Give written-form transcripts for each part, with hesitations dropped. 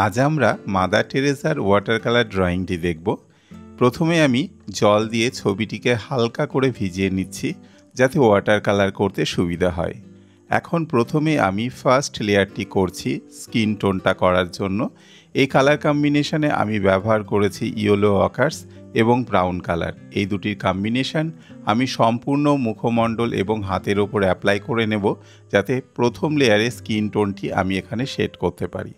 আজ আমরা mother টেরেসার water colour ড্রয়িংটি দেখব। প্রথমে আমি জল দিয়ে ছবিটিকে হালকা করে ভিজিয়ে নিচ্ছি যাতে ওয়াটার কালার করতে সুবিধা হয়। এখন প্রথমে আমি ফার্স্ট লেয়ারটি করছি স্কিন টোনটা করার জন্য। এই কালার কম্বিনেশনে আমি ব্যবহার করেছি ইয়েলো অকার্স এবং ব্রাউন কালার। এই দুটির কম্বিনেশন আমি সম্পূর্ণ মুখমণ্ডল এবং হাতের ওপর অ্যাপ্লাই করে নেব যাতে প্রথম লেয়ারে স্কিন টোনটি আমি এখানে শেড করতে পারি।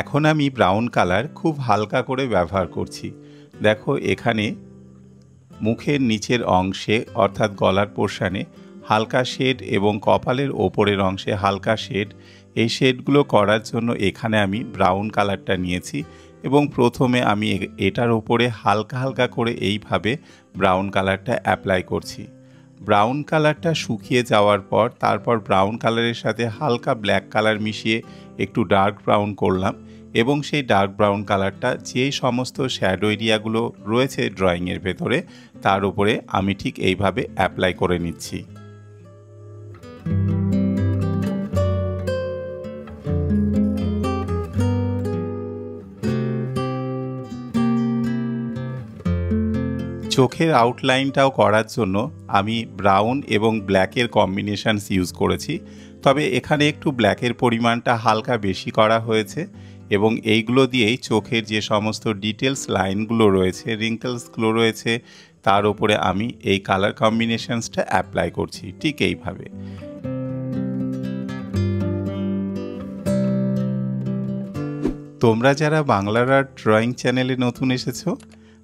এখন আমি ব্রাউন কালার খুব হালকা করে ব্যবহার করছি। দেখো এখানে মুখের নিচের অংশে অর্থাৎ গলার পোর্শনে হালকা শেড এবং কপালের ওপরের অংশে হালকা শেড, এই শেডগুলো করার জন্য এখানে আমি ব্রাউন কালারটা নিয়েছি এবং প্রথমে আমি এটার ওপরে হালকা হালকা করে এইভাবে ব্রাউন কালারটা অ্যাপ্লাই করছি। ব্রাউন কালারটা শুকিয়ে যাওয়ার পর তারপর ব্রাউন কালারের সাথে হালকা ব্ল্যাক কালার মিশিয়ে একটু ডার্ক ব্রাউন করলাম এবং সেই ডার্ক ব্রাউন কালারটা যে সমস্ত শ্যাডো এরিয়াগুলো রয়েছে ড্রয়িংয়ের ভেতরে তার উপরে আমি ঠিক এইভাবে অ্যাপ্লাই করে নিচ্ছি। চোখের আউটলাইনটাও করার জন্য আমি ব্রাউন এবং ব্ল্যাকের কম্বিনেশনস ইউজ করেছি, তবে এখানে একটু ব্ল্যাকের পরিমাণটা হালকা বেশি করা হয়েছে এবং এইগুলো দিয়েই চোখের যে সমস্ত ডিটেলস লাইনগুলো রয়েছে, রিঙ্কেলসগুলো রয়েছে তার উপরে আমি এই কালার কম্বিনেশনসটা অ্যাপ্লাই করছি ঠিক এইভাবে। তোমরা যারা বাংলার আর্ট ড্রয়িং চ্যানেলে নতুন এসেছো,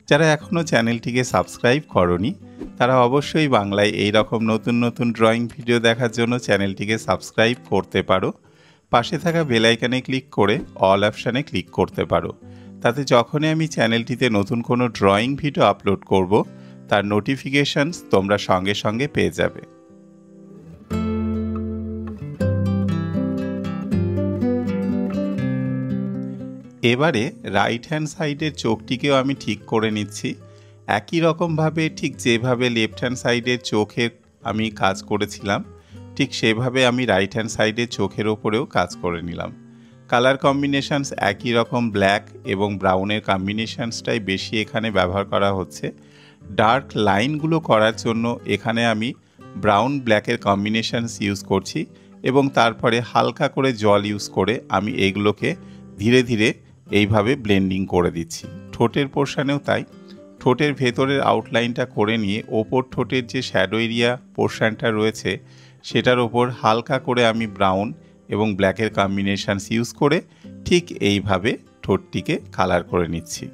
যারা এখনও চ্যানেলটিকে সাবস্ক্রাইব করনি, তারা অবশ্যই বাংলায় এই রকম নতুন নতুন ড্রয়িং ভিডিও দেখার জন্য চ্যানেলটিকে সাবস্ক্রাইব করতে পারো। পাশে থাকা বেল আইকনে ক্লিক করে অল অপশানে ক্লিক করতে পারো, তাতে যখনই আমি চ্যানেলটিতে নতুন কোনো ড্রয়িং ভিডিও আপলোড করব তার নোটিফিকেশনস তোমরা সঙ্গে সঙ্গে পেয়ে যাবে। এবারে রাইট হ্যান্ড সাইডের চোখটিকেও আমি ঠিক করে নিচ্ছি। একই রকমভাবে ঠিক যেভাবে লেফট হ্যান্ড সাইডের চোখে আমি কাজ করেছিলাম ঠিক সেভাবে আমি রাইট হ্যান্ড সাইডের চোখের ওপরেও কাজ করে নিলাম। কালার কম্বিনেশনস একই রকম, ব্ল্যাক এবং ব্রাউনের কম্বিনেশনসটাই বেশি এখানে ব্যবহার করা হচ্ছে। ডার্ক লাইনগুলো করার জন্য এখানে আমি ব্রাউন ব্ল্যাকের কম্বিনেশনস ইউজ করছি এবং তারপরে হালকা করে জল ইউজ করে আমি এইগুলোকে ধীরে ধীরে এইভাবে ব্লেন্ডিং করে দিচ্ছি। ঠোঁটের পোর্শনেও তাই, ঠোঁটের ভেতরের আউটলাইনটা করে নিয়ে ওপর ঠোঁটের যে শ্যাডো এরিয়া পোর্শনটা রয়েছে সেটার ওপর হালকা করে আমি ব্রাউন এবং ব্ল্যাকের কম্বিনেশনস ইউজ করে ঠিক এইভাবে ঠোঁটটিকে কালার করে নিচ্ছি।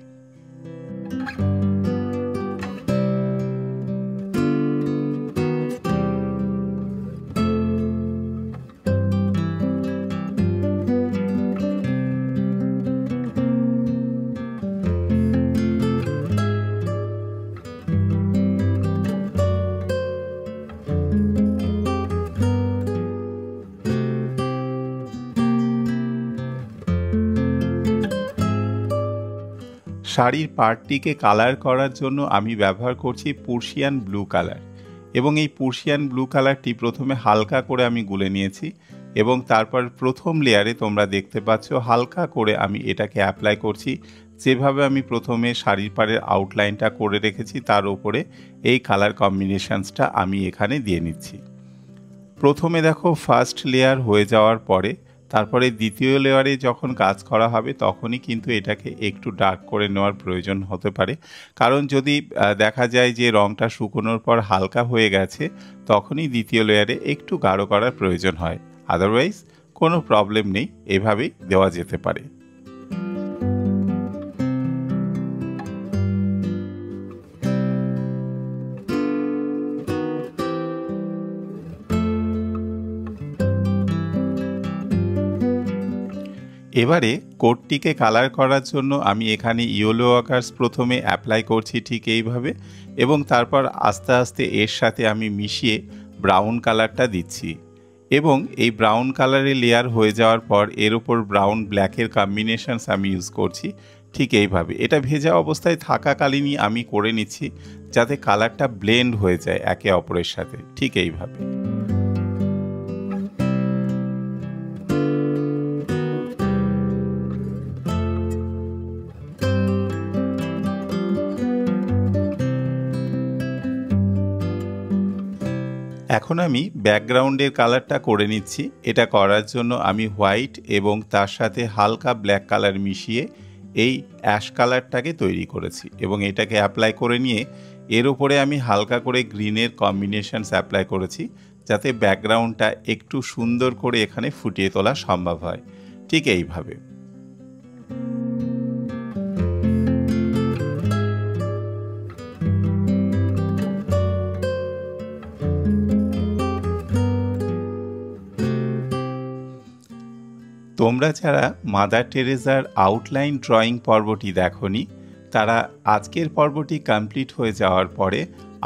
শাড়ির পার্টটিকে কালার করার জন্য আমি ব্যবহার করছি পার্সিয়ান ব্লু কালার এবং এই পার্সিয়ান ব্লু কালারটি প্রথমে হালকা করে আমি গুলে নিয়েছি এবং তারপর প্রথম লেয়ারে তোমরা দেখতে পাচ্ছ হালকা করে আমি এটাকে অ্যাপ্লাই করছি। যেভাবে আমি প্রথমে শাড়ির পাড়ের আউটলাইনটা করে রেখেছি তার উপরে এই কালার কম্বিনেশনসটা আমি এখানে দিয়ে নিচ্ছি। প্রথমে দেখো ফার্স্ট লেয়ার হয়ে যাওয়ার পরে তারপরে দ্বিতীয় লেয়ারে যখন কাজ করা হবে তখনই কিন্তু এটাকে একটু ডার্ক করে নেওয়ার প্রয়োজন হতে পারে, কারণ যদি দেখা যায় যে রঙটা শুকোনোর পর হালকা হয়ে গেছে তখনই দ্বিতীয় লেয়ারে একটু গাঢ় করার প্রয়োজন হয়। আদারওয়াইজ কোনো প্রবলেম নেই, এভাবেই দেওয়া যেতে পারে। এবারে কোটটিকে কালার করার জন্য আমি এখানে ইয়েলো অকার্স প্রথমে অ্যাপ্লাই করছি ঠিক এইভাবে এবং তারপর আস্তে আস্তে এর সাথে আমি মিশিয়ে ব্রাউন কালারটা দিচ্ছি। এবং এই ব্রাউন কালারের লেয়ার হয়ে যাওয়ার পর এর উপর ব্রাউন ব্ল্যাকের কম্বিনেশনস আমি ইউজ করছি ঠিক এইভাবে। এটা ভেজা অবস্থায় থাকাকালীনই আমি করে নিচ্ছি যাতে কালারটা ব্লেন্ড হয়ে যায় একে অপরের সাথে, ঠিক এইভাবে। এখন আমি ব্যাকগ্রাউন্ডের কালারটা করে নিচ্ছি। এটা করার জন্য আমি হোয়াইট এবং তার সাথে হালকা ব্ল্যাক কালার মিশিয়ে এই অ্যাশ কালারটাকে তৈরি করেছি এবং এটাকে অ্যাপ্লাই করে নিয়ে এর উপরে আমি হালকা করে গ্রিনের কম্বিনেশনস অ্যাপ্লাই করেছি যাতে ব্যাকগ্রাউন্ডটা একটু সুন্দর করে এখানে ফুটিয়ে তোলা সম্ভব হয়, ঠিক এইভাবে। তোমরা যারা মাদার টেরেসার আউটলাইন ড্রয়িং পর্বটি দেখোনি তারা আজকের পর্বটি কমপ্লিট হয়ে যাওয়ার পরে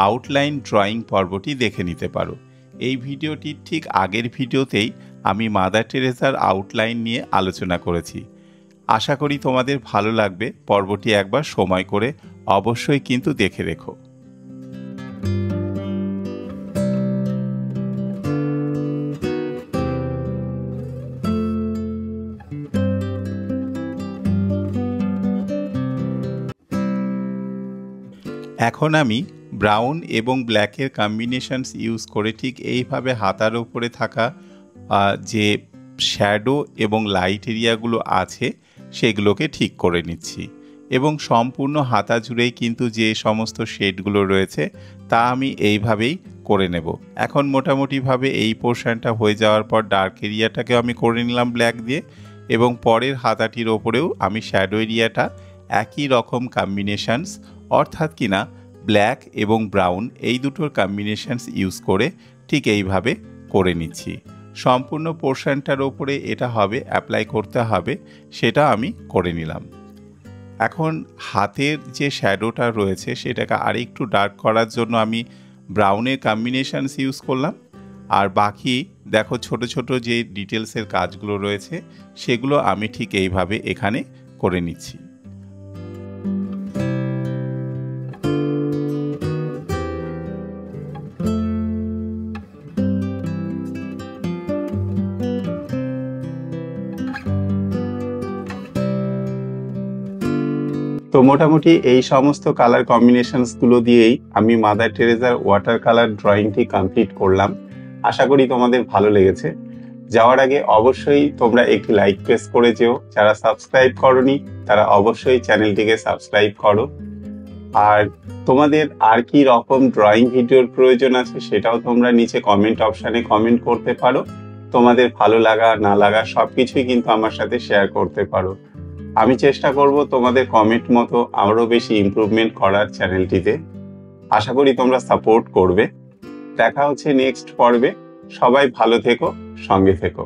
আউটলাইন ড্রয়িং পর্বটি দেখে নিতে পারো। এই ভিডিওটির ঠিক আগের ভিডিওতেই আমি মাদার টেরেসার আউটলাইন নিয়ে আলোচনা করেছি। আশা করি তোমাদের ভালো লাগবে। পর্বটি একবার সময় করে অবশ্যই কিন্তু দেখে রেখো। এখন আমি ব্রাউন এবং ব্ল্যাকের কম্বিনেশনস ইউজ করে ঠিক এইভাবে হাতার উপরে থাকা যে শ্যাডো এবং লাইট এরিয়াগুলো আছে সেগুলোকে ঠিক করে নিচ্ছি এবং সম্পূর্ণ হাতা জুড়েই কিন্তু যে সমস্ত শেডগুলো রয়েছে তা আমি এইভাবেই করে নেব। এখন মোটামুটিভাবে এই পোর্শনটা হয়ে যাওয়ার পর ডার্ক এরিয়াটাকে আমি করে নিলাম ব্ল্যাক দিয়ে এবং পরের হাতাটির ওপরেও আমি শ্যাডো এরিয়াটা একই রকম কম্বিনেশনস অর্থাৎ কিনা ব্ল্যাক এবং ব্রাউন এই দুটোর কম্বিনেশনস ইউজ করে ঠিক এইভাবে করে নিচ্ছি। সম্পূর্ণ পোর্শনটার ওপরে এটা হবে অ্যাপ্লাই করতে হবে সেটা আমি করে নিলাম। এখন হাতের যে শ্যাডোটা রয়েছে সেটাকে আরেকটু ডার্ক করার জন্য আমি ব্রাউনের কম্বিনেশনস ইউজ করলাম আর বাকি দেখো ছোট ছোট যে ডিটেলসের কাজগুলো রয়েছে সেগুলো আমি ঠিক এইভাবে এখানে করে নিচ্ছি। তো মোটামুটি এই সমস্ত কালার কম্বিনেশনসগুলো দিয়েই আমি মাদার টেরেসার ওয়াটার কালার ড্রয়িংটি কমপ্লিট করলাম। আশা করি তোমাদের ভালো লেগেছে। যাওয়ার আগে অবশ্যই তোমরা একটি লাইক প্রেস করে যেও। যারা সাবস্ক্রাইব করোনি তারা অবশ্যই চ্যানেলটিকে সাবস্ক্রাইব করো। আর তোমাদের আর কি রকম ড্রয়িং ভিডিওর প্রয়োজন আছে সেটাও তোমরা নিচে কমেন্ট অপশানে কমেন্ট করতে পারো। তোমাদের ভালো লাগা না লাগা সব কিছুই কিন্তু আমার সাথে শেয়ার করতে পারো। আমি চেষ্টা করব তোমাদের কমেন্ট মতো আরও বেশি ইমপ্রুভমেন্ট করার চ্যানেলটিতে। আশা করি তোমরা সাপোর্ট করবে। দেখা হচ্ছে নেক্সট পর্বে। সবাই ভালো থেকো, সঙ্গে থেকো।